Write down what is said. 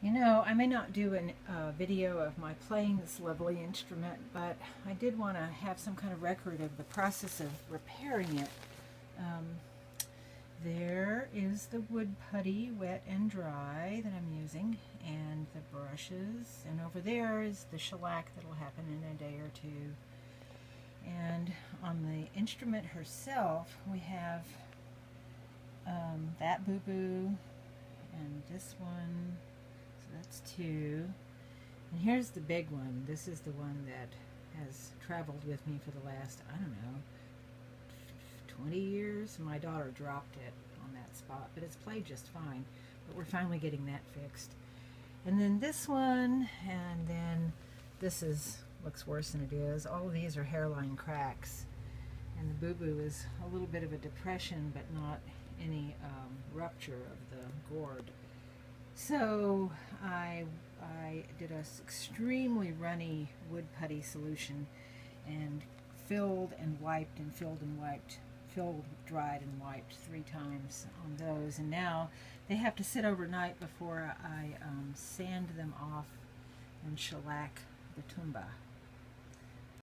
You know, I may not do a video of my playing this lovely instrument, but I did want to have some kind of record of the process of repairing it. Um, there is the wood putty, wet and dry, that I'm using, and the brushes, and over there is the shellac that will happen in a day or two. And on the instrument herself, we have that boo-boo, and this one. So that's two. And here's the big one. This is the one that has traveled with me for the last, I don't know, 20 years. My daughter dropped it on that spot, but it's played just fine. But we're finally getting that fixed. And then this one, and then this looks worse than it is. All of these are hairline cracks. And the boo-boo is a little bit of a depression, but not any rupture of the gourd. So I did a extremely runny wood putty solution and filled and wiped and filled and wiped, filled, dried and wiped 3 times on those. And now they have to sit overnight before I sand them off and shellac the tumba.